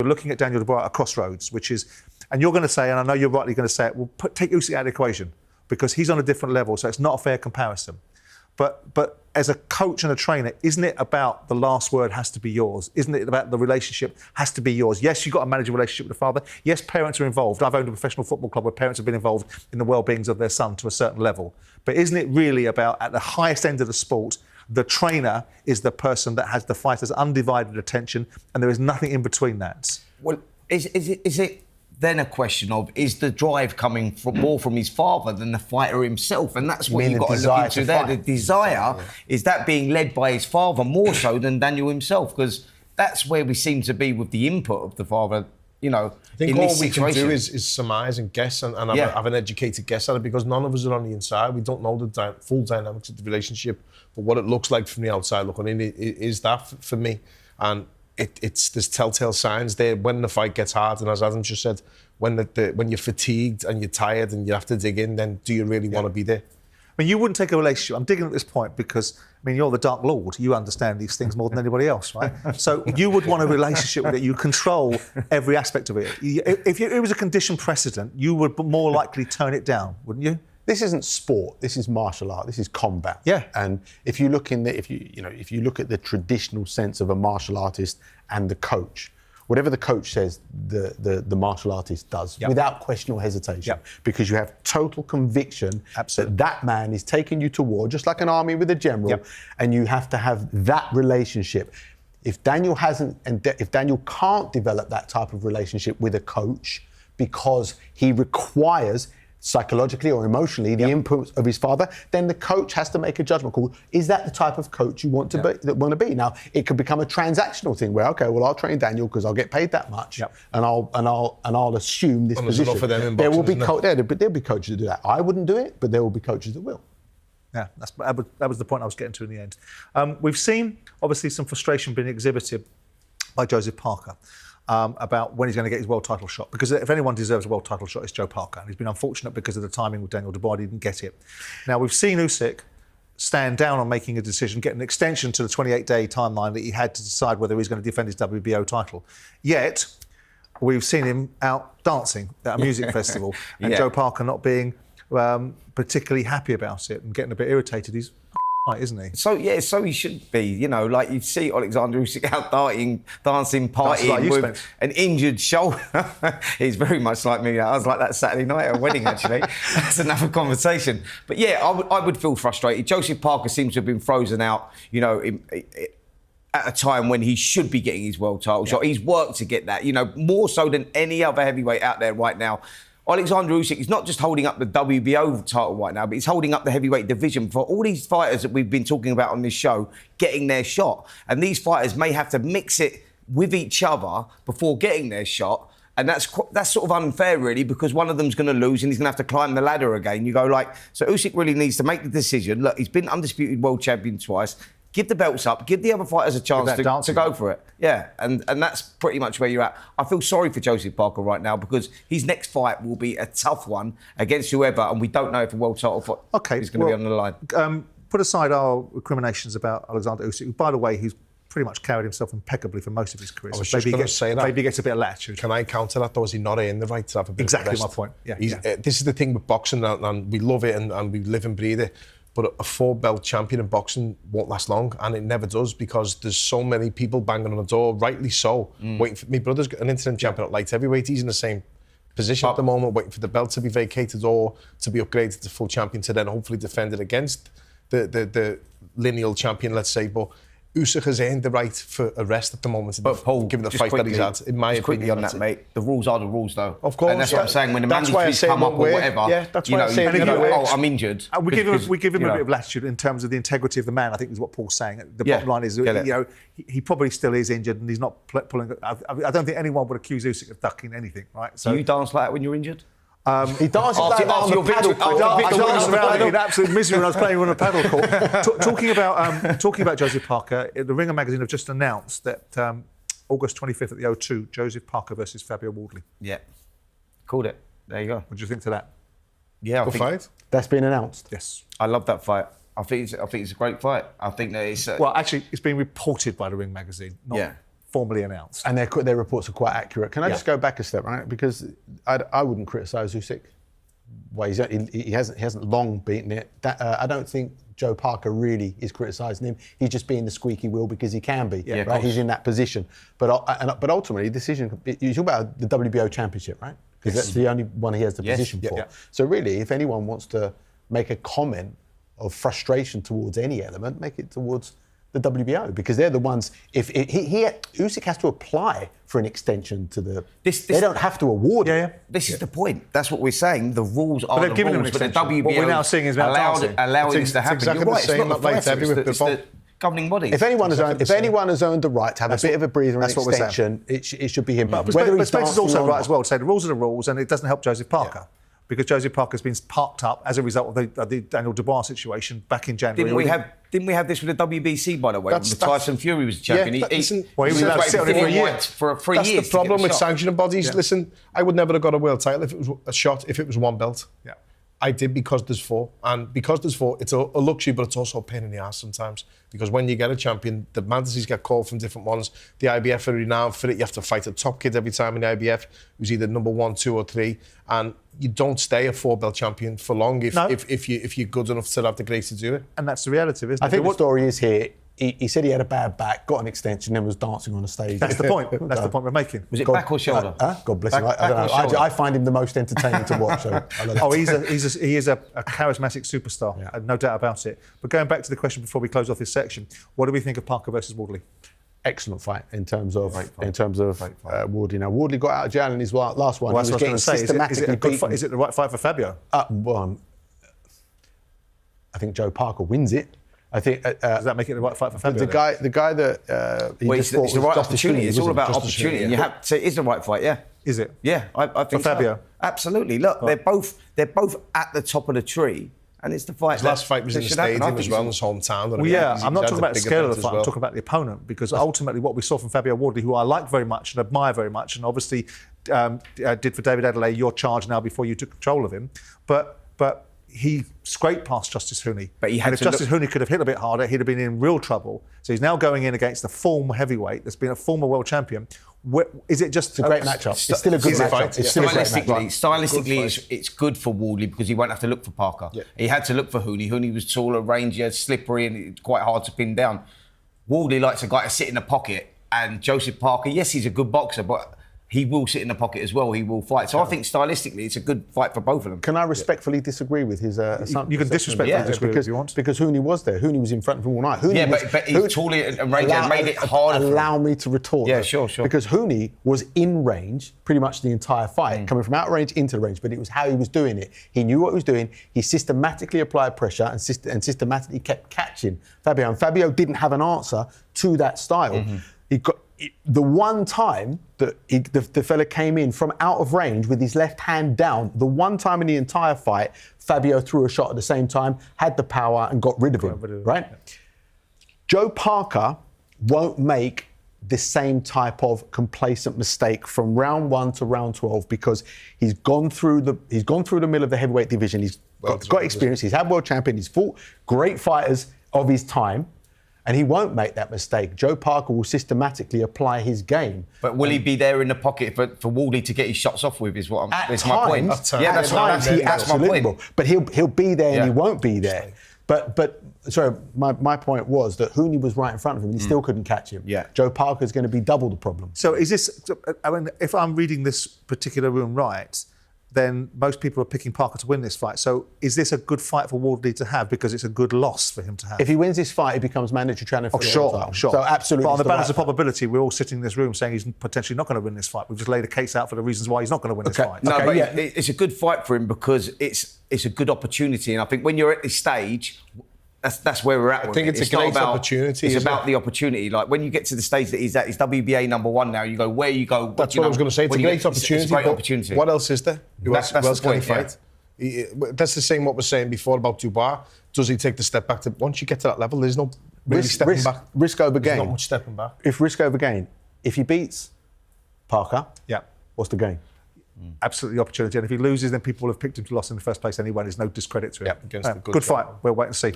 You're looking at Daniel Dubois at a crossroads, which is, and you're going to say, and I know you're rightly going to say it, well, take Usyk out of the equation because he's on a different level, so it's not a fair comparison. But as a coach and a trainer, isn't it about the last word has to be yours? Isn't it about the relationship has to be yours? Yes, you've got to manage a relationship with the father. Yes, parents are involved. I've owned a professional football club where parents have been involved in the well-beings of their son to a certain level. But isn't it really about, at the highest end of the sport, the trainer is the person that has the fighter's undivided attention, and there is nothing in between that? Well, is it then a question of, is the drive coming more from his father than the fighter himself? And that's what you've got to look into there. The desire, is that being led by his father more so than Daniel himself? Because that's where we seem to be with the input of the father, you know, I think in all this we situation. can do is surmise and guess and have an educated guess at it, because none of us are on the inside. We don't know the full dynamics of the relationship, but what it looks like from the outside looking in is that for me. And there's telltale signs there when the fight gets hard, and as Adam just said, when you're fatigued and you're tired and you have to dig in, then do you really want to be there? I mean, you wouldn't take a relationship. I'm digging at this point because, I mean, you're the Dark Lord. You understand these things more than anybody else, right? So you would want a relationship with it. You control every aspect of it. If it was a conditioned precedent, you would more likely turn it down, wouldn't you? This isn't sport. This is martial art. This is combat. Yeah. And if you look if you look at the traditional sense of a martial artist and the coach, whatever the coach says, the martial artist does, without question or hesitation, because you have total conviction that man is taking you to war, just like an army with a general, and you have to have that relationship. If Daniel if Daniel can't develop that type of relationship with a coach because he requires psychologically or emotionally the input of his father, then the coach has to make a judgment call. Is that the type of coach you want to be? Now, it could become a transactional thing where, okay, well, I'll train Daniel because I'll get paid that much, and I'll assume this position. For them in there will boxing, be there'll be coaches that do that. I wouldn't do it, but there will be coaches that will. Yeah, that was the point I was getting to in the end. We've seen, obviously, some frustration being exhibited by Joseph Parker about when he's going to get his world title shot. Because if anyone deserves a world title shot, it's Joe Parker. And he's been unfortunate because of the timing with Daniel Dubois, he didn't get it. Now, we've seen Usyk stand down on making a decision, get an extension to the 28-day timeline that he had to decide whether he's going to defend his WBO title. Yet, we've seen him out dancing at a music festival, and Joe Parker not being particularly happy about it and getting a bit irritated. He's right, isn't he? So he should be. You know, like you see Alexander Usyk out dancing, partying like with an injured shoulder. He's very much like me. I was like that Saturday night at a wedding, actually. That's another conversation. But yeah, I would feel frustrated. Joseph Parker seems to have been frozen out, you know, at a time when he should be getting his world title shot. He's worked to get that, you know, more so than any other heavyweight out there right now. Alexander Usyk is not just holding up the WBO title right now, but he's holding up the heavyweight division for all these fighters that we've been talking about on this show getting their shot. And these fighters may have to mix it with each other before getting their shot. And that's sort of unfair, really, because one of them's going to lose and he's going to have to climb the ladder again. You go like, so Usyk really needs to make the decision. Look, he's been undisputed world champion twice. Give the belts up, give the other fighters a chance to go for it. Yeah, and that's pretty much where you're at. I feel sorry for Joseph Parker right now because his next fight will be a tough one against whoever, and we don't know if a world title fight is going to be on the line. Put aside our recriminations about Alexander Usyk, who, by the way, who's pretty much carried himself impeccably for most of his career. I was just going to say that. Maybe he gets a bit of latitude. Can I counter that, though? Is he not in the right to have a bit Exactly of rest? my point. Yeah, This is the thing with boxing, and we love it and we live and breathe it. But a four-belt champion in boxing won't last long, and it never does because there's so many people banging on the door, rightly so, waiting for... My brother's an interim champion at light heavyweight. He's in the same position at the moment, waiting for the belt to be vacated or to be upgraded to full champion to then hopefully defend it against the lineal champion, let's say. But Usyk has earned the right for a rest at the moment. But Paul, given the fight that he's had, in my opinion, quickly on that, mate. The rules are the rules, though. Of course, and that's what I'm saying. When the mandatories come up or whatever, that's why I say, I'm injured. We give him a bit of latitude in terms of the integrity of the man. I think is what Paul's saying. The bottom line is, you know, he probably still is injured and he's not pulling. I don't think anyone would accuse Usyk of ducking anything, right? So do you dance like that when you're injured? He dances like that on the paddle court. I danced around in absolute misery when I was playing on a paddle court. Talking about Joseph Parker, the Ringer magazine have just announced that August 25th at the O2, Joseph Parker versus Fabio Wardley. Yeah, called it. There you go. What do you think to that? Yeah, I think fight. That's been announced. Yes, I love that fight. I think it's a great fight. I think that it's well, actually, it's been reported by the Ring magazine, not formally announced. And their reports are quite accurate. Can I just go back a step, right? Because I wouldn't criticise Usyk. Well, he hasn't long beaten it. I don't think Joe Parker really is criticising him. He's just being the squeaky wheel because he can be. Yeah, right? He's in that position. But ultimately, decision. You talk about the WBO championship, right? Because that's the only one he has the position for. Yeah. So really, if anyone wants to make a comment of frustration towards any element, make it towards the WBO, because they're the ones. If Usyk has to apply for an extension to the, they don't have to award it. This is the point. That's what we're saying. The rules are they're the giving rules, him an but the extension. WBO What we're now seeing is allowing this to happen. exactly You're right. the It's same not the like fighter, everywhere it's the governing body. If anyone has earned the right to have a bit of a breather and that's what we're extension, it should be him. But Whether he's Space is also dancing or right not. as well to say the rules are the rules, and it doesn't help Joseph Parker. Because Joseph Parker's been parked up as a result of the Daniel Dubois situation back in January. Didn't we have this with the WBC, by the way? When That's- Tyson Fury was champion. Yeah, listen, he was allowed to sit on it for a year. For 3 That's years. the problem with sanctions. sanctioning bodies. Listen, I would never have got a world title if it was a shot, if it was one belt. Yeah. I did because there's 4. And because there's 4, it's a luxury, but it's also a pain in the ass sometimes. Because when you get a champion, the fantasies get called from different ones. The IBF are renowned for it. You have to fight a top kid every time in the IBF, who's either number 1, 2, or 3. And you don't stay a 4-belt champion for long if you're good enough to have the grace to do it. And that's the reality of it, isn't it? I think the story is here. He said he had a bad back, got an extension, and was dancing on a stage. That's the point. That's the point we're making. Was it back or shoulder? God bless him. I don't know. I find him the most entertaining to watch. So He is a charismatic superstar, no doubt about it. But going back to the question before we close off this section, what do we think of Parker versus Wardley? excellent fight in terms of Wardley. Now Wardley got out of jail in his last one. Well, he was that's what I getting was going to say. systematically Is it the right fight for Fabio? I think Joe Parker wins it. I think Does that make it the right fight for Fabio? the guy that he just fought it's the was right Justice opportunity. Huey, It's all wasn't it? about Justice opportunity. Huey, And you have to say it is the right fight. Yeah. Is it? Yeah, I think so. Fabio? Absolutely. Look, they're both at the top of the tree, and it's the fight. His last fight was in the stadium as well, in his hometown. Well, yeah, I'm not talking about the scale of the fight. I'm talking about the opponent, because ultimately what we saw from Fabio Wardley, who I like very much and admire very much, and obviously did for David Adelaide your charge now before you took control of him, but he scraped past Justice Hooney. But he had and if to Justice Hooney could have hit a bit harder, he'd have been in real trouble. So he's now going in against the former heavyweight that's been a former world champion. Is it just It's a great matchup. It's still a good matchup. It's still a great matchup. Stylistically, it's good for Wardley because he won't have to look for Parker. Yeah. He had to look for Hooney. Hooney was taller, rangier, slippery, and it's quite hard to pin down. Wardley likes a guy to sit in the pocket, and Joseph Parker, yes, he's a good boxer, but he will sit in the pocket as well. He will fight. So I think stylistically, it's a good fight for both of them. Can I respectfully disagree with his assumption? You can disrespectfully disagree if you want. Because Hooney was there. Hooney was in front of him all night. But he's taller and rangy and made it harder. Allow me to retort. Yeah, though. sure. Because Hooney was in range pretty much the entire fight, coming from out of range into the range, but it was how he was doing it. He knew what he was doing. He systematically applied pressure and systematically kept catching Fabio. And Fabio didn't have an answer to that style. He got the one time that the fella came in from out of range with his left hand down, the one time in the entire fight, Fabio threw a shot at the same time, had the power and got rid of him, right? Yeah. Joe Parker won't make the same type of complacent mistake from round 1 to round 12 because he's gone through the middle of the heavyweight division. He's got experience. He's had world champion. He's fought great fighters of his time. And he won't make that mistake. Joe Parker will systematically apply his game. But will he be there in the pocket for Wardley to get his shots off with? Is what At that's times, my point. That's he absolutely will. But he'll be there and he won't be there. But sorry, my point was that Hooney was right in front of him and he still couldn't catch him. Yeah. Joe Parker's going to be double the problem. So is this? I mean, if I'm reading this particular room right, then most people are picking Parker to win this fight. So is this a good fight for Wardley to have because it's a good loss for him to have? If he wins this fight, he becomes mandatory challenger for the world title. Sure. So absolutely. But on the balance of probability, we're all sitting in this room saying he's potentially not going to win this fight. We've just laid a case out for the reasons why he's not going to win this fight. No, but it's a good fight for him because it's a good opportunity. And I think when you're at this stage, that's where we're at. I think it's a great opportunity. It's about the opportunity. Like when you get to the stage that he's at, he's WBA #1 now. You go where you go. That's what I was going to say. It's a great opportunity. It's a great opportunity. What else is there? Who else can he fight? Yeah. That's the same what we're saying before about Dubois. Does he take the step back? Once you get to that level, there's no really stepping back. Risk over gain. There's not much stepping back. If risk over gain, if he beats Parker, what's the gain? Absolutely the opportunity. And if he loses, then people will have picked him to loss in the first place anyway. There's no discredit to him. Against the good fight. We'll wait and see.